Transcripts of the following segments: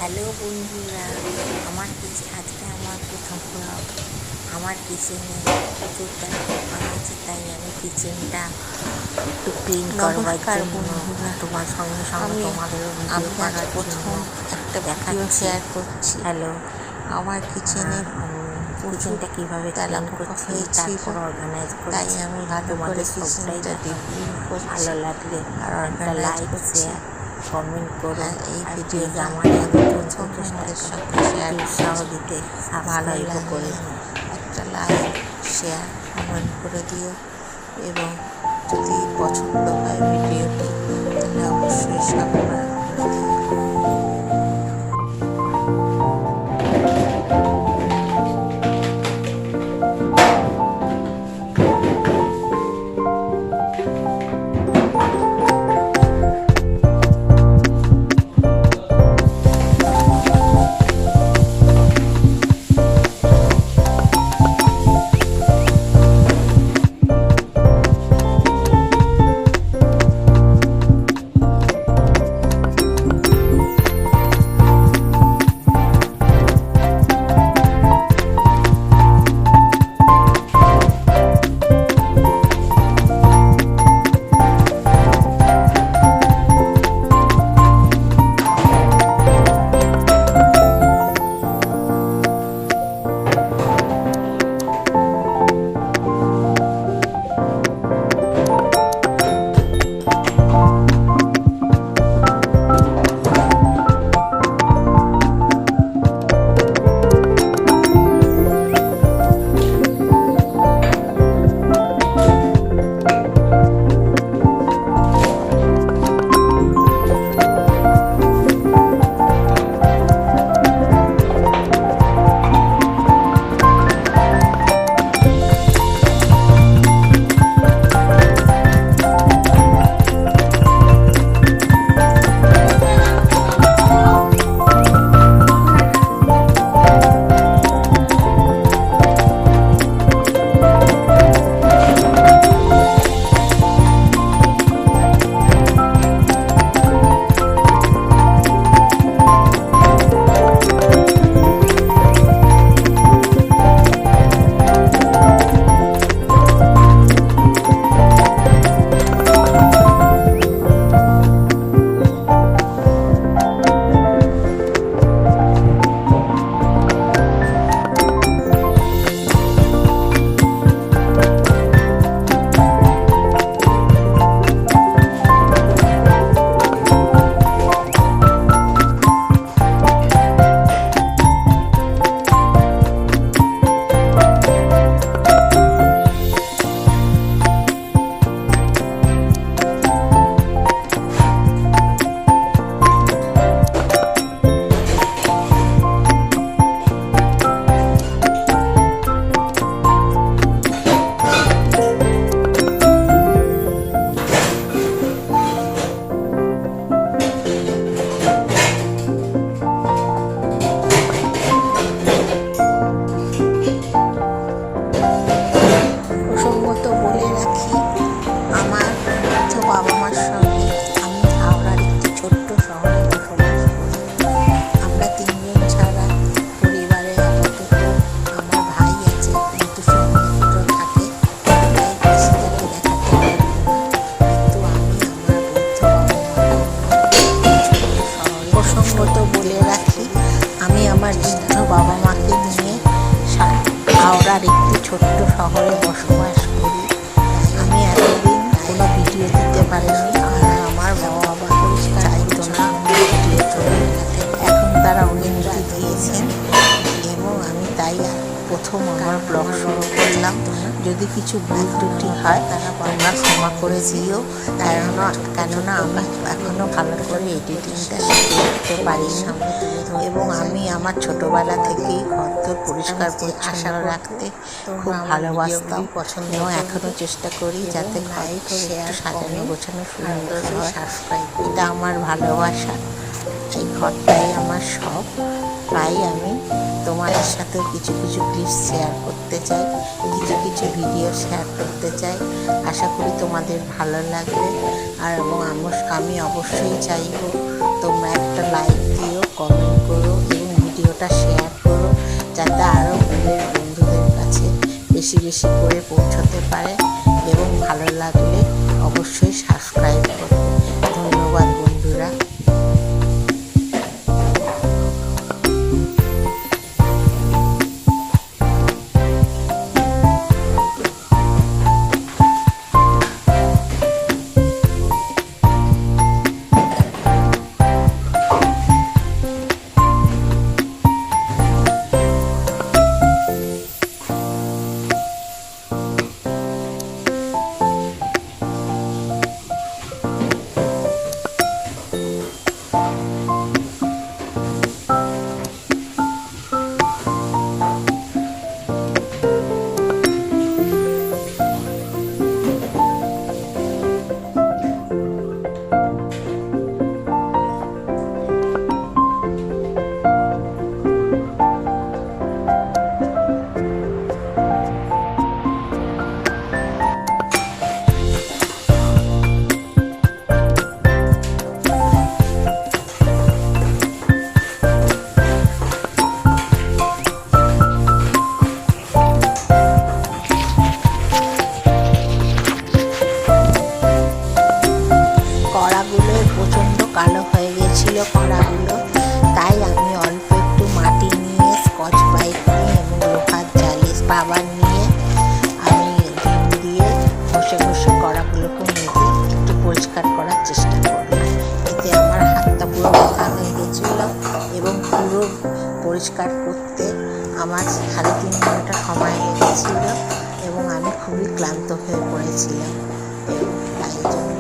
Hello বন্ধুরা, আজকে আমার প্রথম ব্লগ। আমার কিচেনে প্রচুর তেলাপোকা হয়েছে, তাই আমি কিচেনটা একটু ক্লিন করবার জন্য তোমার সঙ্গে তোমাদেরও ভিডিও করার জন্য একটা ভিডিও শেয়ার করছি। হ্যালো, আমার কিচেনে কিচেনটা কীভাবে তেলাপোকা হয়েছে, তারপর অর্গানাইজ করছি, তাই আমি ভালো করে কিচেনটা ভালো লাগলে আর একটা লাইক শেয়ার কমেন্ট করো। এই ভিডিওটা আমার নতুন তোমাদের সাথে শেয়ার উৎসাহ দিতে সাবস্ক্রাইব করে একটা লাইক শেয়ার কমেন্ট করে দিও, এবং যদি পছন্দ হয় ভিডিওটি তাহলে অবশ্যই সাবস্ক্রাইব করে দিও। প্রসঙ্গত বলে রাখি, আমার বৃদ্ধ বাবা মার সঙ্গে আমি হাওড়ার একটি ছোট্ট শহরে বসবাস করি। আমরা তিনজন ছাড়া পরিবারে আপাতত আমার ভাই আছে, কিন্তু সমুদ্র থাকে, তাই বেশি তাকে দেখাতে পারবো না। কিন্তু আমি আমার বৃদ্ধ প্রসঙ্গত বলে রাখি, আমি আমার বৃদ্ধ বাবা মাকে নিয়ে হাওড়ার একটি ছোট্ট শহরে বসবাস করি। আমি এতদিন কোনো ভিডিও দিতে পারিনি, আর আমার বাবা চাইতো না ভিডিও ছবি দেখাতে। এখন তারা অনুমতি দিয়েছেন এবং আমি তাই প্রথম আমার ব্লগ শুরু করলাম। যদি কিছু ভুল ত্রুটি হয় তোমরা ক্ষমা করে দিও, কেননা আমি এখনও ভালো করে এডিটিংটা শিখে উঠতে পারিনি, এবং আমি আমার ছোটোবেলা থেকেই ঘর পরিষ্কার পরিচ্ছন্ন রাখতে খুব ভালোবাসতাম, এবং এখনও চেষ্টা করি যাতে সাজানো গোছানো সুন্দর হয়। এটা আমার ভালোবাসা, এই ঘরটাই আমার সব। তাই আমি তোমাদের সাথেও কিছু কিছু ক্লিপস শেয়ার করতে চাই, কিছু কিছু ভিডিও শেয়ার করতে চাই। আশা করি তোমাদের ভালো লাগবে, আর এবং আমি অবশ্যই চাইব তোমরা একটা লাইক দিও। কমেন্ট করো এবং ভিডিওটা শেয়ার করো, যাতে আরও ফুলের বন্ধুদের কাছে বেশি বেশি করে পৌঁছতে পারে। এবং ভালো লাগলে অবশ্যই সাবস্ক্রাইব করবে। ধন্যবাদ বন্ধুরা। কড়াগুলো প্রচণ্ড কালো হয়ে গেছিল কড়াগুলো, তাই আমি অল্প একটু মাটি নিয়ে, স্কচ ব্রাইট নিয়ে এবং লোহার জালি পাবার নিয়ে আমি ভিম দিয়ে ঘষে ঘষে কড়াগুলোকে মেজে একটু পরিষ্কার করার চেষ্টা করলাম। এতে আমার হাতটা পুরো ব্যথা হয়ে গেছিল এবং পুরো পরিষ্কার করতে আমার 3.5 ঘন্টা সময় লেগেছিল এবং আমি খুবই ক্লান্ত হয়ে পড়েছিলাম। এবং তাই জন্য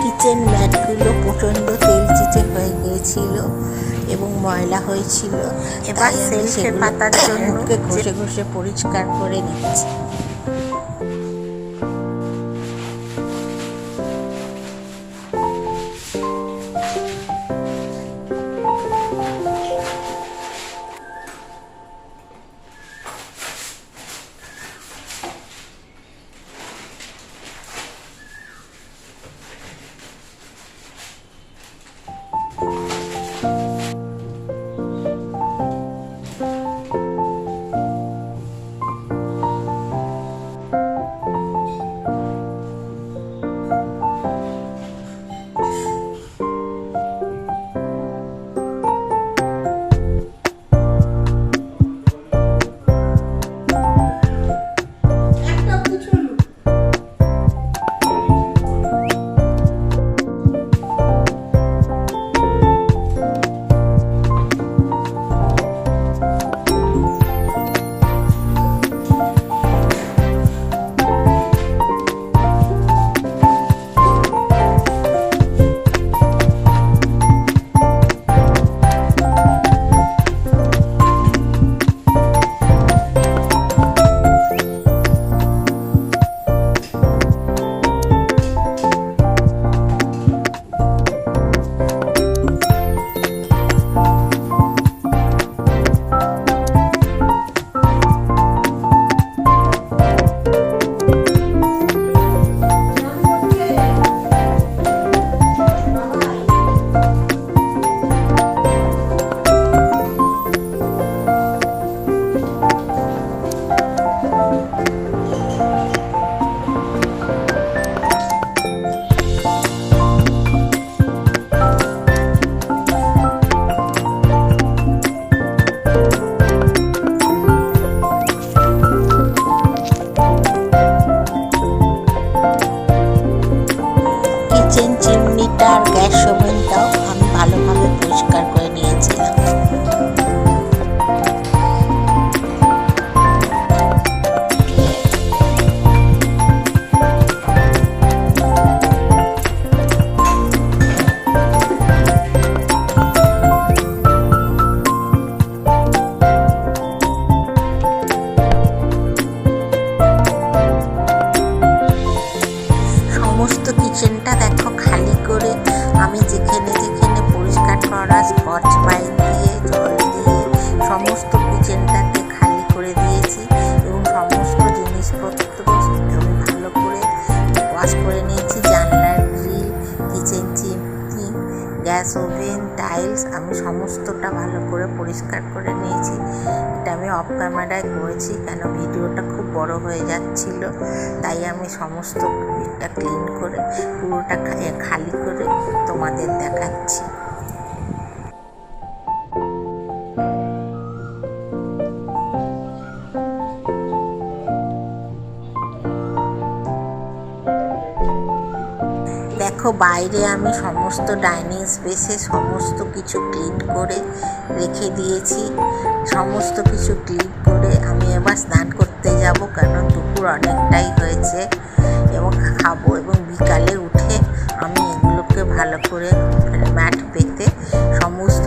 কিচেন ম্যাটগুলো প্রচণ্ড তেলচিটে হয়ে গিয়েছিল এবং ময়লা হয়েছিল। এবার সেলফের পাতার জন্য ঘষে ঘষে পরিষ্কার করে নিচ্ছি। আমি যেখানে যেখানে পরিষ্কার করা স্কচ ব্রাইট দিয়ে জল দিয়ে সমস্ত কিচেনটাকে খালি করে দিয়েছি এবং সমস্ত জিনিসপত্র আমি ভালো করে ওয়াশ করে নিয়েছি। জানলার grill, kitchen chimney, gas oven, tiles আমি সমস্তটা ভালো করে পরিষ্কার করে নিয়েছি। এটা আমি অফ ক্যামেরায় করেছি, কেন ভিডিওটা খুব বড় হয়ে যাচ্ছিল, তাই আমি সমস্ত এটা ক্লিন করে পুরোটা খালি করে তোমাদের দেখাচ্ছি। দেখো বাইরে আমি সমস্ত ডাইনিং স্পেসে সমস্ত কিছু ক্লিন করে রেখে দিয়েছি। সমস্ত কিছু ক্লিন করে আমি এবার স্নান করতে যাব, কারণ দুপুর অনেকটাই হয়েছে এবং খাবো। এবং বিকালে উঠে আমি এগুলোকে ভালো করে ম্যাট পেতে সমস্ত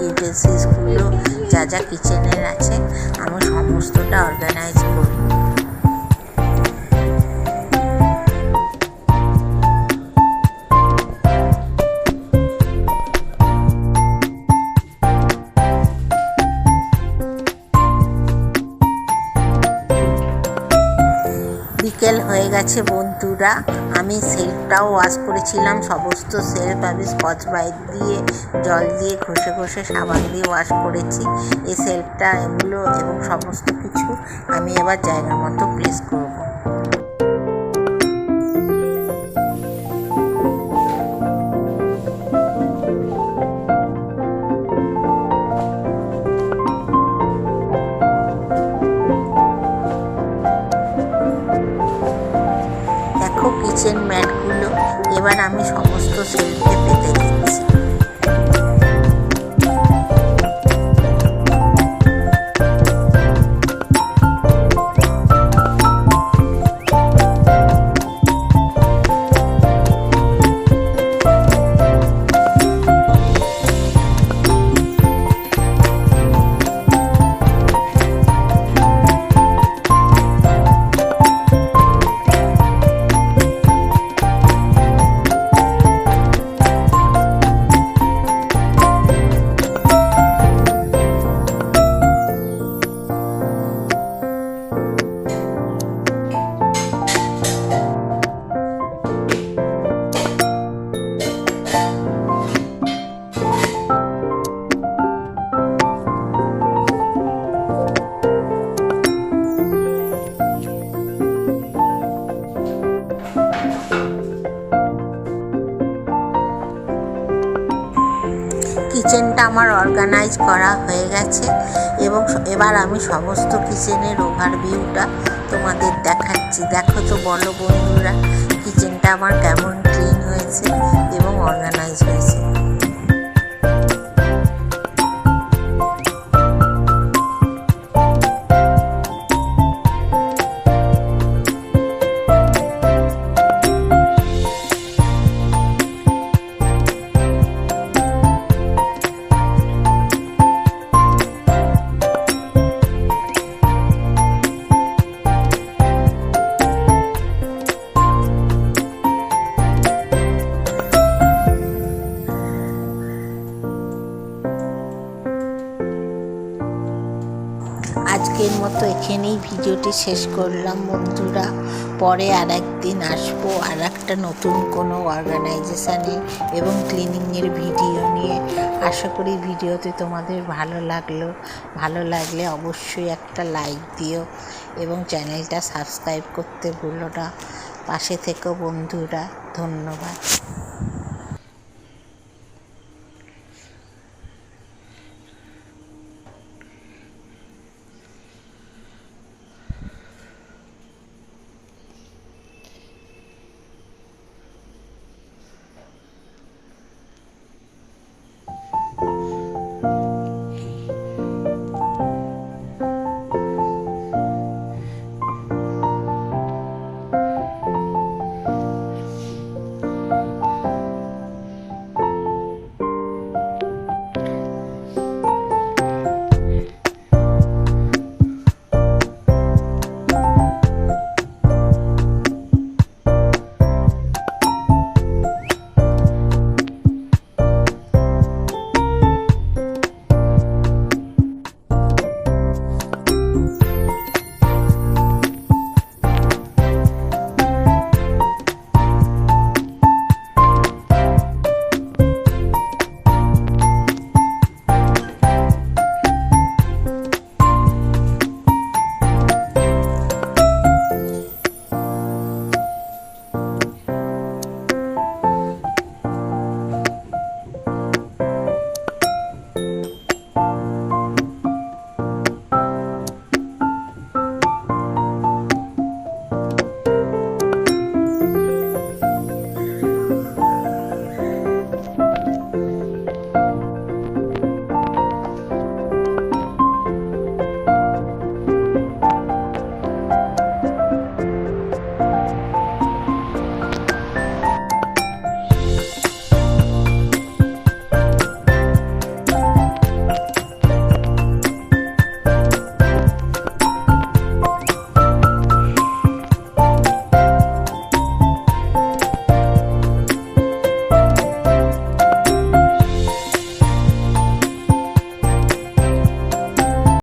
ইউটেন্সিলসগুলো যা যা কিচেনের আছে আমি সমস্তটা অর্গানাইজ করব। বিকেল হয়ে গেছে বন্ধুরা, আমি সেলফটাও ওয়াশ করেছিলাম। সমস্ত সেলফ আমি স্কচ ব্রাইট দিয়ে জল দিয়ে ঘষে ঘষে সাবান দিয়ে ওয়াশ করেছি। এই সেলফটা এগুলো এবং সমস্ত কিছু আমি এবার জায়গা মতো প্লেস করব। কিচেন ম্যাটগুলো এবার আমি সমস্ত সেলফে পেতে দিচ্ছি। কিচেনটা আমার অর্গানাইজ করা হয়ে গেছে এবং এবার আমি সমস্ত কিচেনের ওভারভিউটা তোমাদের দেখাচ্ছি। দেখো তো বলো বন্ধুরা, কিচেনটা আমার কেমন ক্লিন হয়েছে এবং অর্গানাইজ হয়েছে। আজকের মতো এখানেই ভিডিওটি শেষ করলাম বন্ধুরা। পরে আর একদিন আসবো আর একটা নতুন কোনো অর্গানাইজেশানে এবং ক্লিনিংয়ের ভিডিও নিয়ে। আশা করি ভিডিওতে তোমাদের ভালো লাগলে অবশ্যই একটা লাইক দিও এবং চ্যানেলটা সাবস্ক্রাইব করতে ভুলো না। পাশে থেকো বন্ধুরা, ধন্যবাদ।